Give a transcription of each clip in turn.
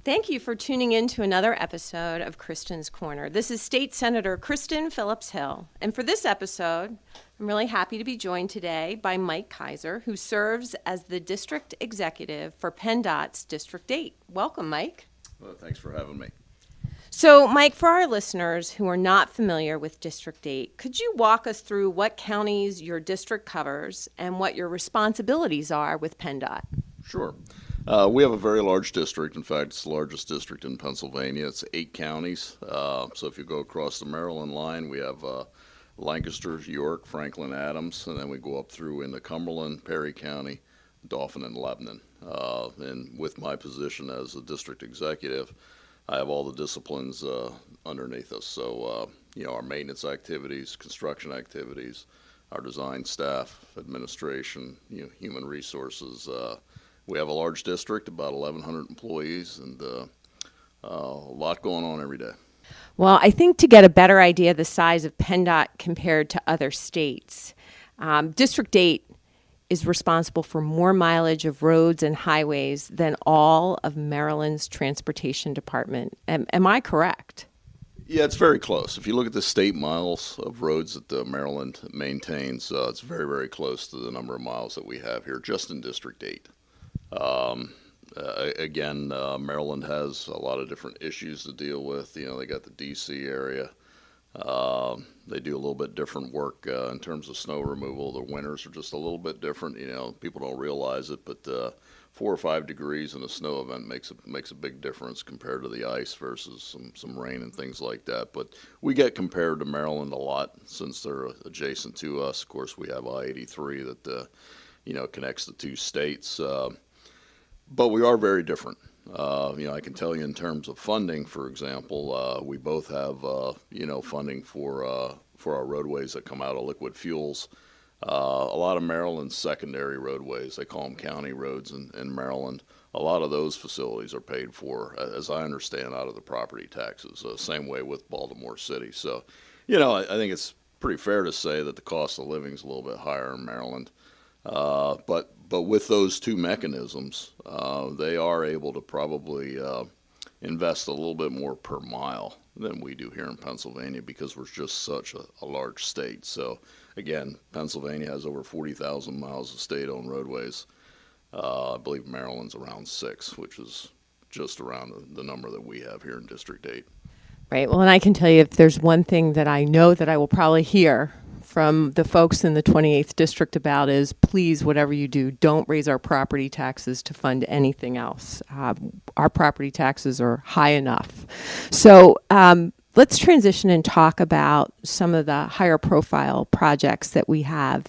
Thank you for tuning in to another episode of Kristen's Corner. This is State Senator Kristen Phillips-Hill. And for this episode, I'm really happy to be joined today by Mike Keiser, who serves as the District Executive for PennDOT's District 8. Welcome, Mike. Well, thanks for having me. So, Mike, for our listeners who are not familiar with District 8, could you walk us through what counties your district covers and what your responsibilities are with PennDOT? Sure. We have a very large district. In fact, it's the largest district in Pennsylvania. It's 8 counties. So if you go across the Maryland line, we have Lancaster, York, Franklin, Adams, and then we go up through into Cumberland, Perry County, Dauphin, and Lebanon. And with my position as a district executive, I have all the disciplines underneath us. So, our maintenance activities, construction activities, our design staff, administration, human resources. We have a large district, about 1,100 employees, and a lot going on every day. Well, I think to get a better idea of the size of PennDOT compared to other states, District 8 is responsible for more mileage of roads and highways than all of Maryland's transportation department. Am I correct? Yeah, it's very close. If you look at the state miles of roads that Maryland maintains, it's very, very close to the number of miles that we have here just in District 8. Maryland has a lot of different issues to deal with. They got the D.C. area. They do a little bit different work in terms of snow removal. The winters are just a little bit different. People don't realize it, but 4 or 5 degrees in a snow event makes a big difference compared to the ice versus some rain and things like that. But we get compared to Maryland a lot since they're adjacent to us. Of course, we have I-83 that connects the 2 states. But we are very different. I can tell you in terms of funding, for example, we both have, funding for our roadways that come out of liquid fuels. A lot of Maryland's secondary roadways, they call them county roads in Maryland. A lot of those facilities are paid for, as I understand, out of the property taxes. Same way with Baltimore City. So, I think it's pretty fair to say that the cost of living is a little bit higher in Maryland. But with those 2 mechanisms, they are able to probably invest a little bit more per mile than we do here in Pennsylvania because we're just such a large state. So, again, Pennsylvania has over 40,000 miles of state-owned roadways. I believe Maryland's around 6, which is just around the number that we have here in District 8. Right. Well, and I can tell you if there's one thing that I know that I will probably hear from the folks in the 28th District about is, please, whatever you do, don't raise our property taxes to fund anything else. Our property taxes are high enough. So let's transition and talk about some of the higher profile projects that we have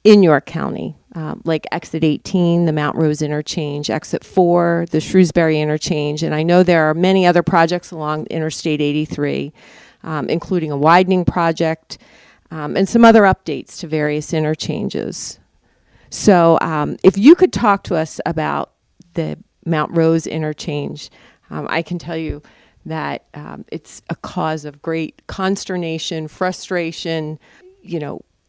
in York County, like Exit 18, the Mount Rose Interchange, Exit 4, the Shrewsbury Interchange, and I know there are many other projects along Interstate 83, including a widening project, and some other updates to various interchanges. So if you could talk to us about the Mount Rose interchange, I can tell you that it's a cause of great consternation, frustration.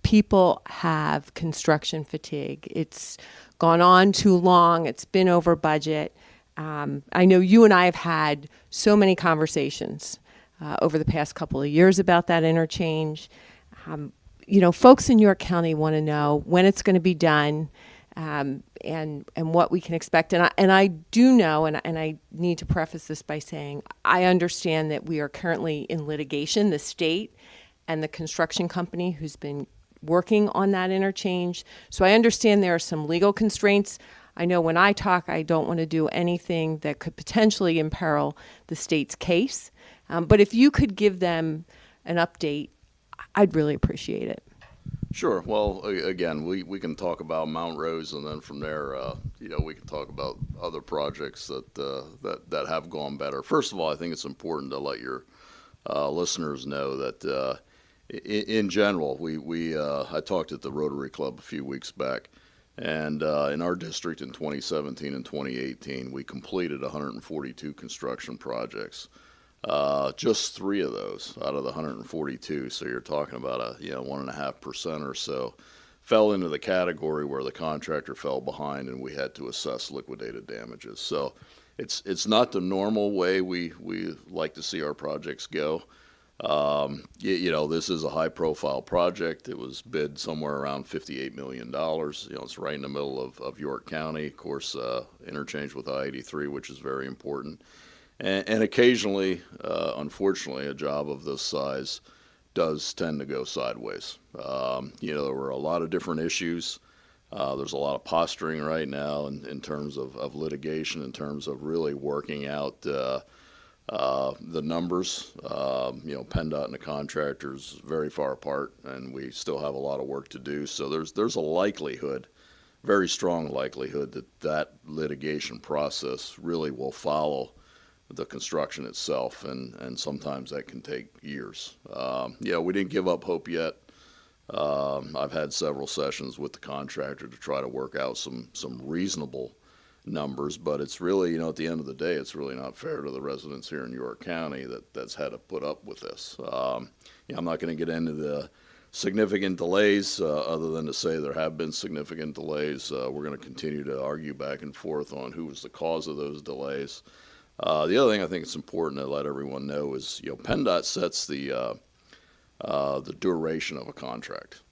People have construction fatigue. It's gone on too long. It's been over budget. I know you and I have had so many conversations over the past couple of years about that interchange. Folks in York County want to know when it's going to be done, and what we can expect. And I do know, and I need to preface this by saying, I understand that we are currently in litigation, the state and the construction company who's been working on that interchange. So I understand there are some legal constraints. I know when I talk, I don't want to do anything that could potentially imperil the state's case. But if you could give them an update, I'd really appreciate it. Sure. Well, again, we can talk about Mount Rose, and then from there, we can talk about other projects that have gone better. First of all, I think it's important to let your listeners know that in general, I talked at the Rotary Club a few weeks back, and in our district in 2017 and 2018, we completed 142 construction projects. Just 3 of those out of the 142, so you're talking about a 1.5% or so, fell into the category where the contractor fell behind and we had to assess liquidated damages. So it's not the normal way we like to see our projects go. This is a high profile project. It was bid somewhere around $58 million. It's right in the middle of York County. Of course, interchange with I-83, which is very important. And occasionally, unfortunately, a job of this size does tend to go sideways. There were a lot of different issues. There's a lot of posturing right now in terms of litigation, in terms of really working out the numbers. PennDOT and the contractors very far apart, and we still have a lot of work to do. So there's a likelihood, very strong likelihood, that litigation process really will follow the construction itself, and sometimes that can take years. We didn't give up hope yet. I've had several sessions with the contractor to try to work out some reasonable numbers, but it's really, at the end of the day, it's really not fair to the residents here in York County that's had to put up with this. I'm not going to get into the significant delays other than to say there have been significant delays. We're going to continue to argue back and forth on who was the cause of those delays. The other thing I think it's important to let everyone know is, PennDOT sets the duration of a contract.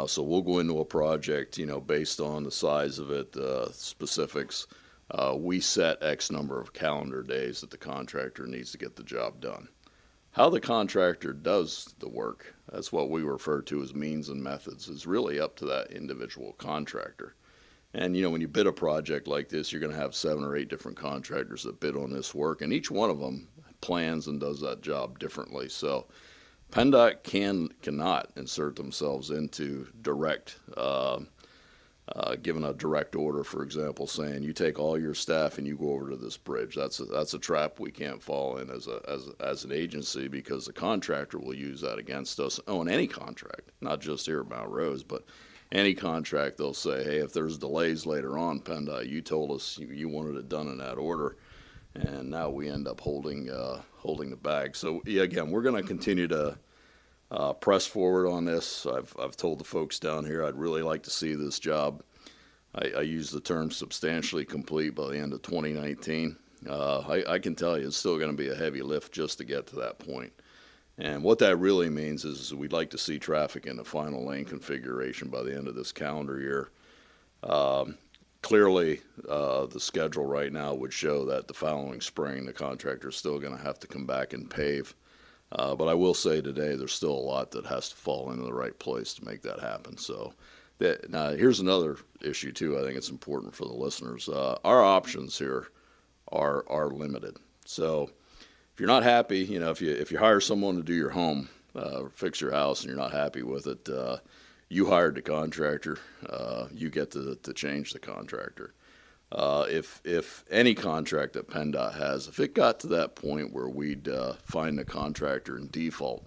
So we'll go into a project, based on the size of it, specifics. We set X number of calendar days that the contractor needs to get the job done. How the contractor does the work, that's what we refer to as means and methods, is really up to that individual contractor. And, when you bid a project like this, you're going to have 7 or 8 different contractors that bid on this work, and each one of them plans and does that job differently. So PennDOT cannot insert themselves into given a direct order, for example, saying you take all your staff and you go over to this bridge. That's a trap we can't fall in as an agency, because the contractor will use that against us on any contract, not just here at Mount Rose, but any contract. They'll say, hey, if there's delays later on, PennDOT, you told us you wanted it done in that order, and now we end up holding the bag. So again, we're going to continue to press forward on this. I've told the folks down here I'd really like to see this job, I use the term substantially complete by the end of 2019. I can tell you it's still going to be a heavy lift just to get to that point. And what that really means is we'd like to see traffic in the final lane configuration by the end of this calendar year. Clearly, the schedule right now would show that the following spring, the contractor is still going to have to come back and pave. But I will say today, there's still a lot that has to fall into the right place to make that happen. So now here's another issue too. I think it's important for the listeners. Our options here are limited. So if you're not happy, if you hire someone to do your home, fix your house, and you're not happy with it, you hired the contractor. You get to change the contractor. If any contract that PennDOT has, if it got to that point where we'd find the contractor in default,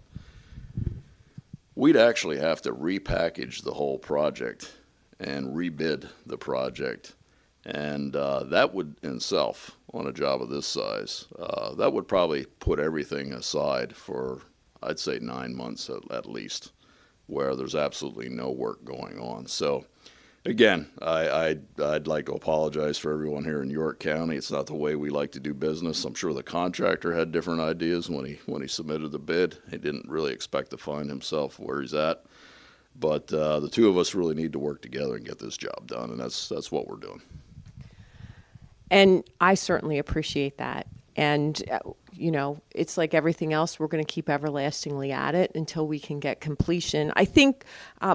we'd actually have to repackage the whole project and rebid the project. And that would in itself, on a job of this size, that would probably put everything aside for, I'd say, 9 months at least, where there's absolutely no work going on. So again, I'd like to apologize for everyone here in York County. It's not the way we like to do business. I'm sure the contractor had different ideas when he submitted the bid. He didn't really expect to find himself where he's at. But the two of us really need to work together and get this job done, and that's what we're doing. And I certainly appreciate that. And, it's like everything else, we're going to keep everlastingly at it until we can get completion. I think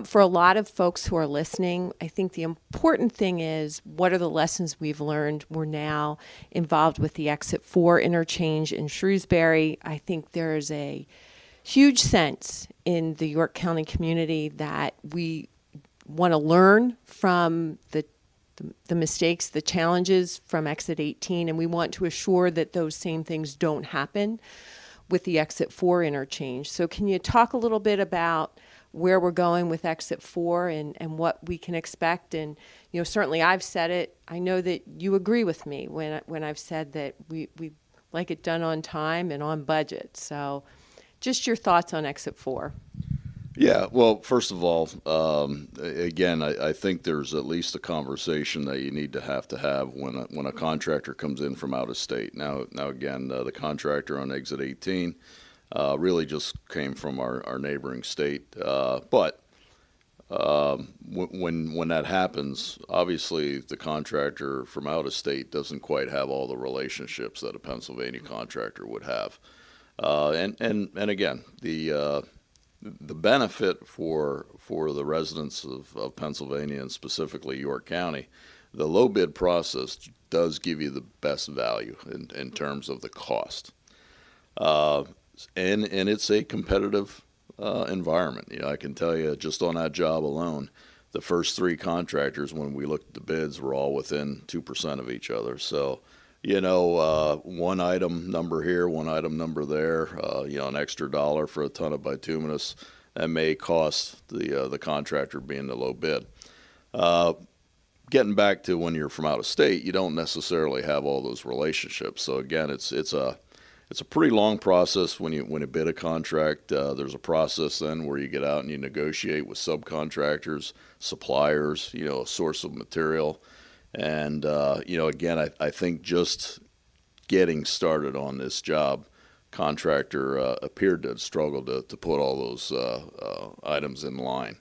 for a lot of folks who are listening, I think the important thing is, what are the lessons we've learned? We're now involved with the Exit 4 interchange in Shrewsbury. I think there is a huge sense in the York County community that we want to learn from the mistakes, the challenges from Exit 18, and we want to assure that those same things don't happen with the Exit 4 interchange. So can you talk a little bit about where we're going with Exit 4 and what we can expect? And, certainly I've said it. I know that you agree with me when I've said that we like it done on time and on budget. So just your thoughts on Exit 4. Yeah, well, first of all, again, I think there's at least a conversation that you need to have when a contractor comes in from out of state. Now again, the contractor on exit 18 really just came from our neighboring state, but when that happens, obviously the contractor from out of state doesn't quite have all the relationships that a Pennsylvania contractor would have. And again, the benefit for the residents of Pennsylvania and specifically York County, the low bid process does give you the best value in terms of the cost. Uh, and it's a competitive environment. You know, I can tell you just on that job alone, the first three contractors, when we looked at the bids, were all within 2% of each other. So, you know, one item number here, one item number there, you know, an extra dollar for a ton of bituminous, that may cost the contractor being the low bid. Uh, Getting back to when you're from out of state, you don't necessarily have all those relationships. So again, it's a pretty long process when you bid a contract. There's a process then where you get out and you negotiate with subcontractors, suppliers, you know, a source of material. And, you know, again, I think just getting started on this job, contractor appeared to struggle to put all those items in line.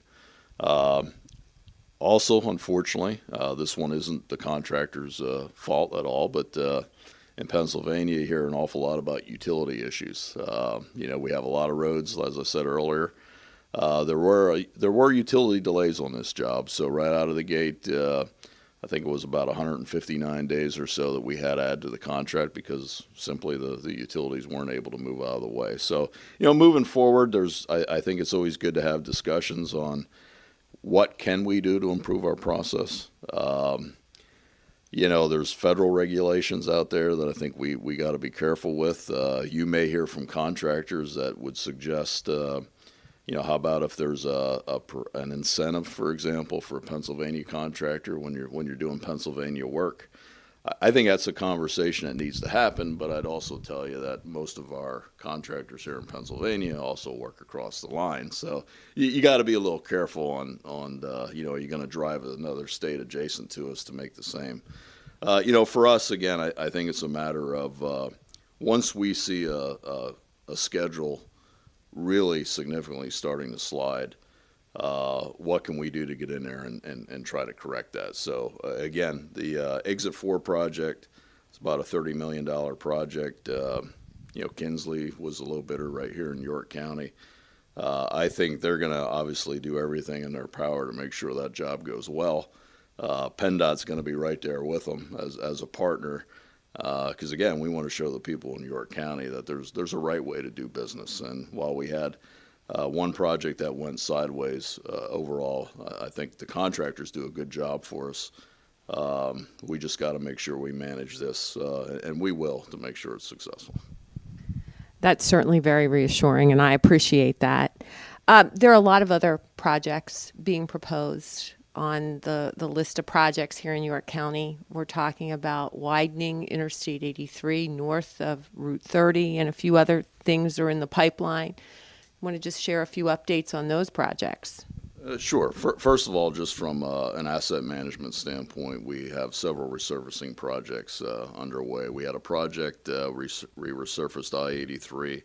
Uh, Also, unfortunately, this one isn't the contractor's fault at all, but in Pennsylvania, you hear an awful lot about utility issues. You know, we have a lot of roads, as I said earlier. There were utility delays on this job, so right out of the gate, I think it was about 159 days or so that we had to add to the contract because simply the utilities weren't able to move out of the way. So, you know, moving forward, I think it's always good to have discussions on what can we do to improve our process. You know, there's federal regulations out there that I think we got to be careful with. You may hear from contractors that would suggest, you know, how about if there's an incentive, for example, for a Pennsylvania contractor when you're doing Pennsylvania work. I think that's a conversation that needs to happen, but I'd also tell you that most of our contractors here in Pennsylvania also work across the line. So you got to be a little careful on you know, are you going to drive another state adjacent to us to make the same? You know, for us, again, I think it's a matter of once we see a schedule really significantly starting to slide, what can we do to get in there and try to correct that? So again, the Exit 4 project is about a $30 million project. You know, Kinsley was a low bidder right here in York County. I think they're going to obviously do everything in their power to make sure that job goes well. PennDOT's going to be right there with them as a partner because, again, we want to show the people in York County that there's a right way to do business. And while we had one project that went sideways overall, I think the contractors do a good job for us. We just got to make sure we manage this, and we will, to make sure it's successful. That's certainly very reassuring, and I appreciate that. There are a lot of other projects being proposed on the list of projects here in York County. We're talking about widening Interstate 83 north of Route 30, and a few other things are in the pipeline. Want to just share a few updates on those projects? Sure. First of all, just from an asset management standpoint, we have several resurfacing projects underway. We had a project we resurfaced I-83.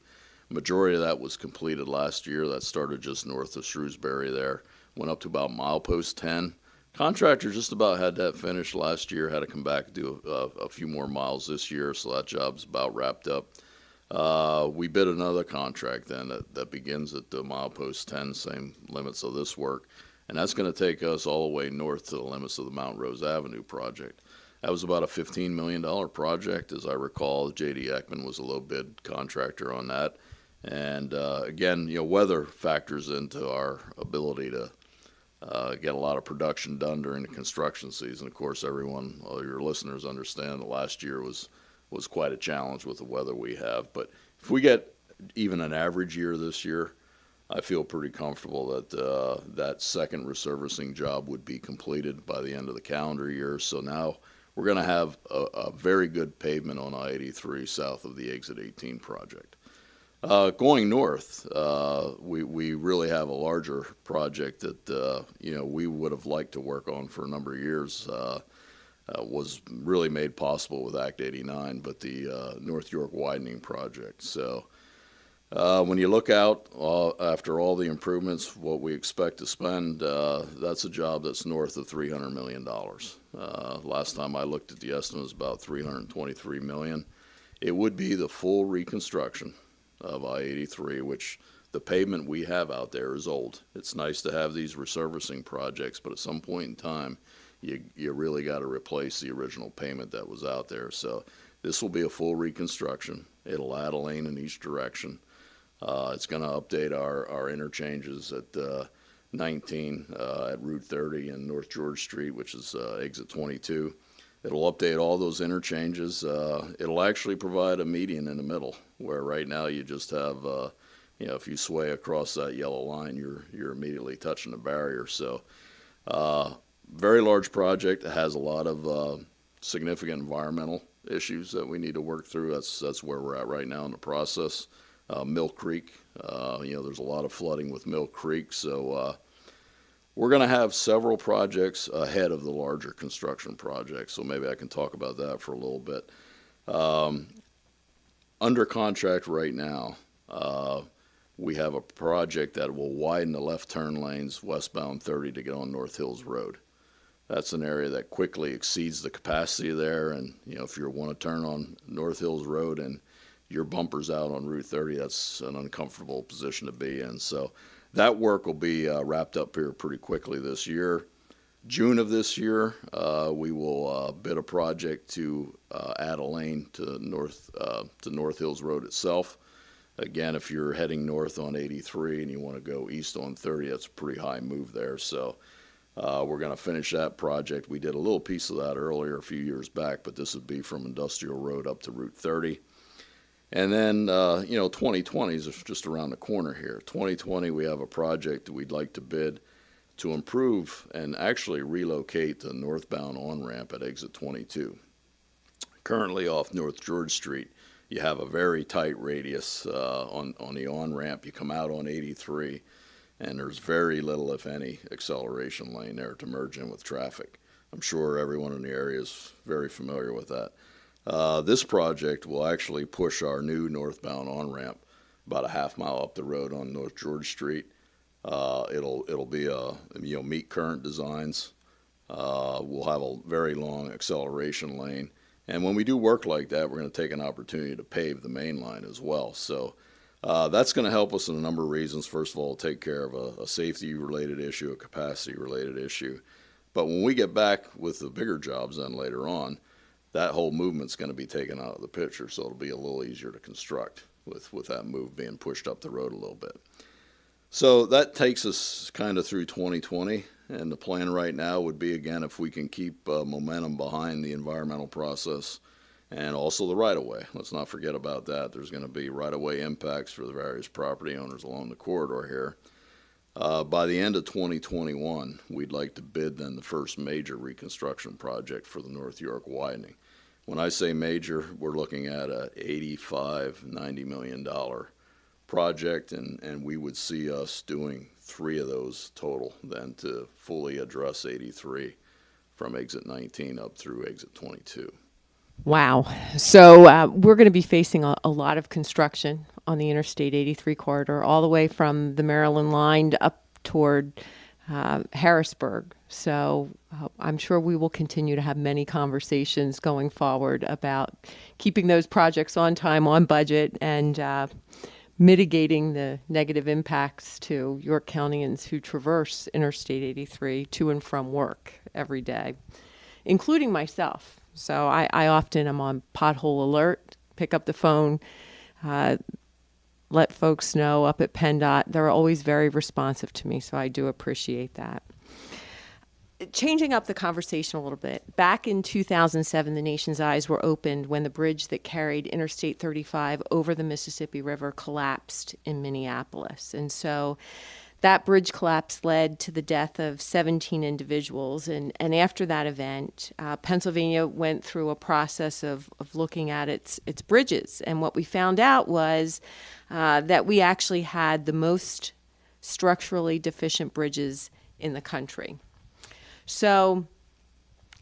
Majority of that was completed last year. That started just north of Shrewsbury there. Went up to about milepost 10. Contractor just about had that finished last year. Had to come back and do a few more miles this year, so that job's about wrapped up. We bid another contract then that begins at the milepost 10, same limits of this work, and that's going to take us all the way north to the limits of the Mount Rose Avenue project. That was about a $15 million project, as I recall. J.D. Ekman was a low bid contractor on that, and again, you know, weather factors into our ability to get a lot of production done during the construction season. Of course, all your listeners understand that last year was quite a challenge with the weather we have. But if we get even an average year this year, I feel pretty comfortable that that second resurfacing job would be completed by the end of the calendar year. So now we're going to have a very good pavement on I-83 south of the Exit 18 project. Going north, we really have a larger project that we would have liked to work on for a number of years. Was really made possible with Act 89, but the North York widening project. So when you look out after all the improvements, what we expect to spend, that's a job that's north of $300 million. Last time I looked at the estimate, it was about $323 million. It would be the full reconstruction of I-83, which the pavement we have out there is old. It's nice to have these resurfacing projects, but at some point in time, you really got to replace the original pavement that was out there. So this will be a full reconstruction. It'll add a lane in each direction. It's going to update our interchanges at 19 at Route 30 and North George Street, which is exit 22. It'll update all those interchanges. It'll actually provide a median in the middle, where right now you just have, if you sway across that yellow line, you're immediately touching the barrier. So, very large project. It has a lot of significant environmental issues that we need to work through. That's where we're at right now in the process. Mill Creek, there's a lot of flooding with Mill Creek, so we're going to have several projects ahead of the larger construction projects, so maybe I can talk about that for a little bit. Under contract right now, we have a project that will widen the left turn lanes westbound 30 to get on North Hills Road. That's an area that quickly exceeds the capacity there, and if you want to turn on North Hills Road and your bumper's out on Route 30, that's an uncomfortable position to be in. So that work will be wrapped up here pretty quickly this year. June of this year, we will bid a project to add a lane to North Hills Road itself. Again, if you're heading north on 83 and you want to go east on 30, that's a pretty high move there. So we're going to finish that project. We did a little piece of that earlier a few years back, but this would be from Industrial Road up to Route 30. And then, 2020 is just around the corner here. 2020, we have a project that we'd like to bid to improve and actually relocate the northbound on-ramp at exit 22. Currently off North George Street, you have a very tight radius on the on-ramp. You come out on 83, and there's very little, if any, acceleration lane there to merge in with traffic. I'm sure everyone in the area is very familiar with that. This project will actually push our new northbound on-ramp about a half mile up the road on North George Street. It'll be meet current designs. We'll have a very long acceleration lane, and when we do work like that, we're going to take an opportunity to pave the main line as well. So that's going to help us in a number of reasons. First of all, take care of a safety-related issue, a capacity-related issue. But when we get back with the bigger jobs then later on, that whole movement's going to be taken out of the picture, so it'll be a little easier to construct with that move being pushed up the road a little bit. So that takes us kind of through 2020, and the plan right now would be, again, if we can keep momentum behind the environmental process and also the right-of-way. Let's not forget about that. There's going to be right-of-way impacts for the various property owners along the corridor here. By the end of 2021, we'd like to bid then the first major reconstruction project for the North York widening. When I say major, we're looking at a $85–90 million project, and we would see us doing 3 of those total then to fully address 83 from exit 19 up through exit 22. Wow. So we're going to be facing a lot of construction on the Interstate 83 corridor, all the way from the Maryland line up toward Harrisburg. So I'm sure we will continue to have many conversations going forward about keeping those projects on time, on budget, and mitigating the negative impacts to York Countyans who traverse Interstate 83 to and from work every day, including myself. So I often am on pothole alert, pick up the phone, let folks know up at PennDOT. They're always very responsive to me, so I do appreciate that. Changing up the conversation a little bit, back in 2007, the nation's eyes were opened when the bridge that carried Interstate 35 over the Mississippi River collapsed in Minneapolis. And so that bridge collapse led to the death of 17 individuals. And after that event, Pennsylvania went through a process of looking at its bridges. And what we found out was that we actually had the most structurally deficient bridges in the country. So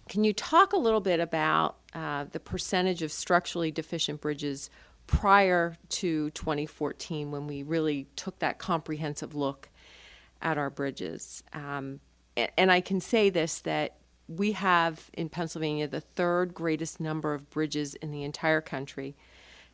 can you talk a little bit about the percentage of structurally deficient bridges prior to 2014, when we really took that comprehensive look at our bridges? And I can say this, that we have in Pennsylvania the third greatest number of bridges in the entire country,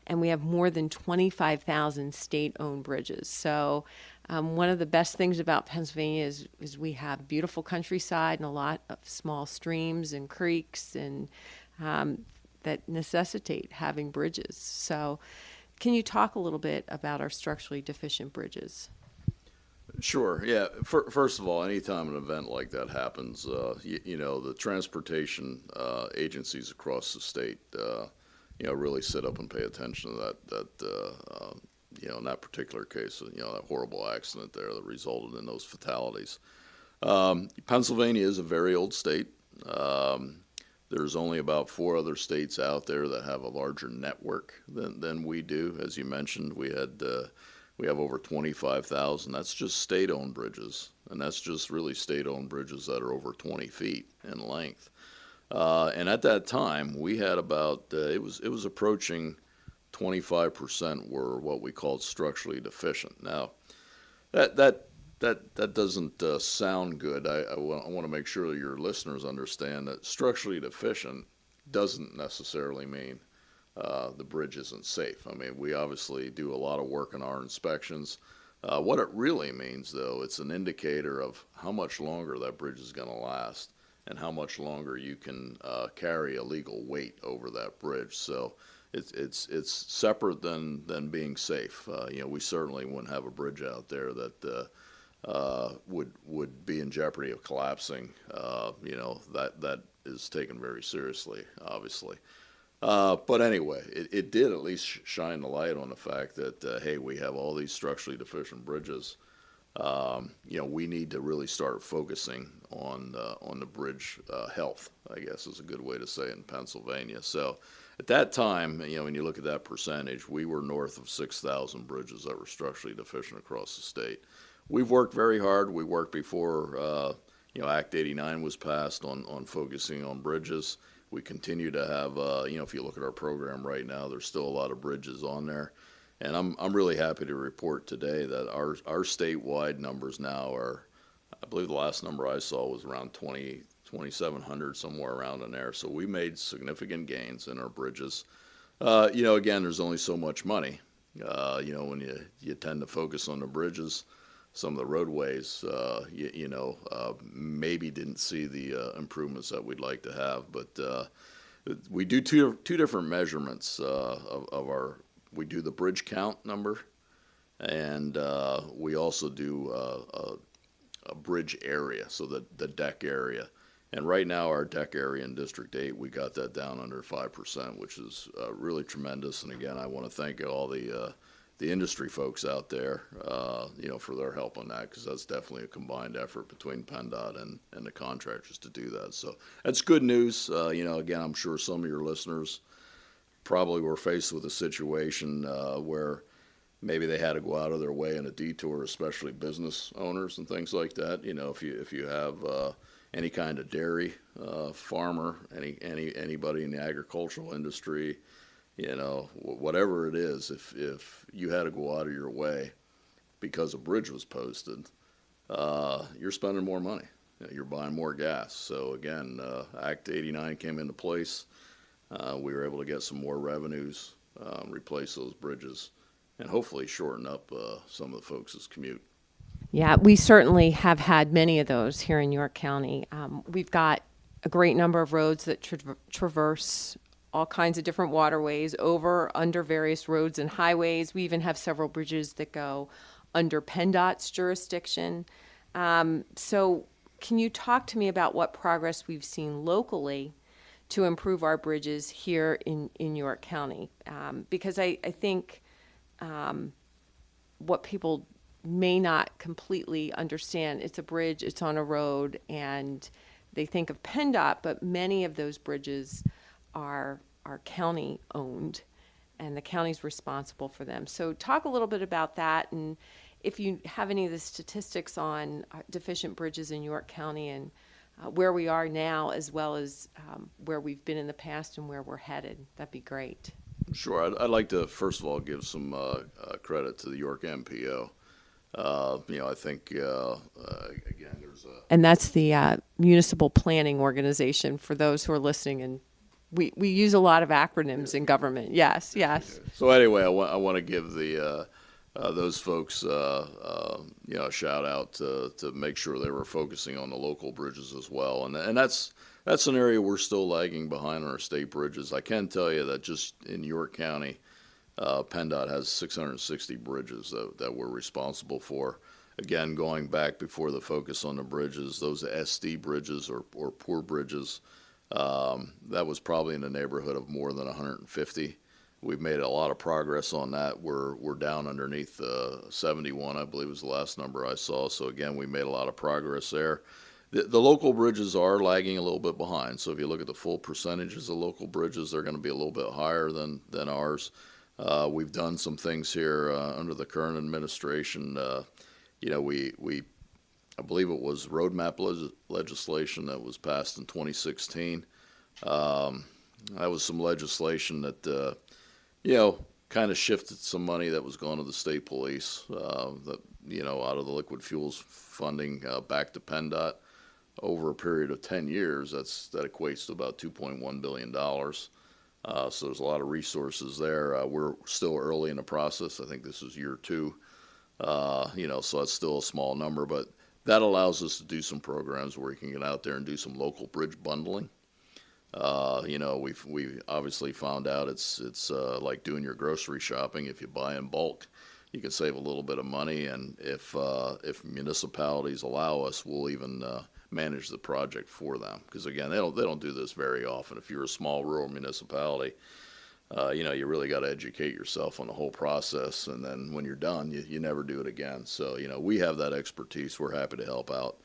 and we have more than 25,000 state-owned bridges. So one of the best things about Pennsylvania is we have beautiful countryside and a lot of small streams and creeks and that necessitate having bridges. So can you talk a little bit about our structurally deficient bridges? Sure. Yeah. First of all, anytime an event like that happens, the transportation agencies across the state, really sit up and pay attention to that. In that particular case, that horrible accident there that resulted in those fatalities. Pennsylvania is a very old state. There's only about 4 other states out there that have a larger network than we do. As you mentioned, we have over 25,000. That's just state-owned bridges, and that's just really state-owned bridges that are over 20 feet in length. And at that time, we had about it was approaching 25% were what we called structurally deficient. Now, that doesn't sound good. I want to make sure that your listeners understand that structurally deficient doesn't necessarily mean the bridge isn't safe. I mean, we obviously do a lot of work in our inspections. What it really means, though, it's an indicator of how much longer that bridge is going to last and how much longer you can carry a legal weight over that bridge. So it's separate than being safe. We certainly wouldn't have a bridge out there that would be in jeopardy of collapsing. That is taken very seriously, obviously. But anyway, it did at least shine the light on the fact that, hey, we have all these structurally deficient bridges. We need to really start focusing on the bridge health, I guess is a good way to say it in Pennsylvania. So at that time, when you look at that percentage, we were north of 6,000 bridges that were structurally deficient across the state. We've worked very hard. We worked before, Act 89 was passed on focusing on bridges. We continue to have, if you look at our program right now, there's still a lot of bridges on there. And I'm really happy to report today that our statewide numbers now are, I believe the last number I saw was around 2,700, somewhere around in there. So we made significant gains in our bridges. Again, there's only so much money. When you tend to focus on the bridges, some of the roadways, maybe didn't see the improvements that we'd like to have. But we do two different measurements of our. We do the bridge count number, and we also do a bridge area, so the deck area. And right now, our deck area in District 8, we got that down under 5%, which is really tremendous. And again, I want to thank all the industry folks out there, for their help on that, because that's definitely a combined effort between PennDOT and the contractors to do that. So that's good news. Again, I'm sure some of your listeners probably were faced with a situation where maybe they had to go out of their way in a detour, especially business owners and things like that. If you have any kind of dairy farmer, anybody in the agricultural industry, whatever it is, if you had to go out of your way because a bridge was posted, you're spending more money. You're buying more gas. So again, Act 89 came into place. We were able to get some more revenues, replace those bridges, and hopefully shorten up some of the folks' commute. Yeah, we certainly have had many of those here in York County. We've got a great number of roads that traverse all kinds of different waterways, under various roads and highways. We even have several bridges that go under PennDOT's jurisdiction. So can you talk to me about what progress we've seen locally to improve our bridges here in York County? Because I think what people may not completely understand it's a bridge, it's on a road, and they think of PennDOT, but many of those bridges are county owned, and the county's responsible for them. So talk a little bit about that, and if you have any of the statistics on deficient bridges in York County and where we are now, as well as where we've been in the past and where we're headed, that'd be great. Sure. I'd like to, first of all, give some credit to the York MPO. I think, again, there's a. And that's the municipal planning organization for those who are listening. And we use a lot of acronyms in government. Yes, yes. So anyway, I want to give those folks, a shout out to make sure they were focusing on the local bridges as well. And that's an area we're still lagging behind on our state bridges. I can tell you that just in York County, PennDOT has 660 bridges that we're responsible for. Again, going back before the focus on the bridges, those SD bridges or poor bridges, that was probably in the neighborhood of more than 150. We've made a lot of progress on that. We're down underneath 71, I believe was the last number I saw. So again, we made a lot of progress there. The local bridges are lagging a little bit behind. So if you look at the full percentages of local bridges, they're going to be a little bit higher than ours. We've done some things here under the current administration. I believe it was roadmap legislation that was passed in 2016. That was some legislation that kind of shifted some money that was going to the state police, out of the liquid fuels funding back to PennDOT over a period of 10 years. That equates to about $2.1 billion. So there's a lot of resources there. We're still early in the process. I think this is year 2. So that's still a small number, but that allows us to do some programs where we can get out there and do some local bridge bundling. We've obviously found out it's like doing your grocery shopping. If you buy in bulk, you can save a little bit of money, and if municipalities allow us, we'll even manage the project for them. Because again, they don't do this very often. If you're a small rural municipality, you really got to educate yourself on the whole process, and then when you're done, you never do it again. So we have that expertise. We're happy to help out.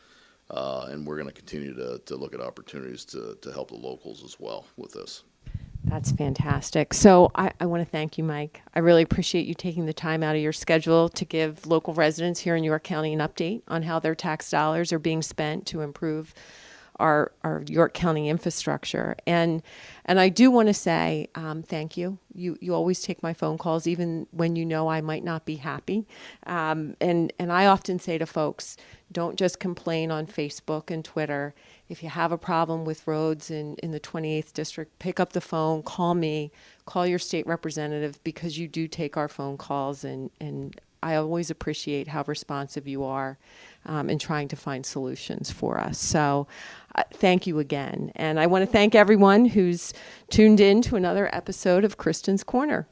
And we're going to continue to look at opportunities to help the locals as well with this. That's fantastic. So I want to thank you, Mike. I really appreciate you taking the time out of your schedule to give local residents here in York County an update on how their tax dollars are being spent to improve our York County infrastructure. And I do want to say thank you. You always take my phone calls, even when I might not be happy. And I often say to folks, don't just complain on Facebook and Twitter. If you have a problem with roads in the 28th district, pick up the phone, call me, call your state representative, because you do take our phone calls, and I always appreciate how responsive you are in trying to find solutions for us. So thank you again. And I want to thank everyone who's tuned in to another episode of Kristen's Corner.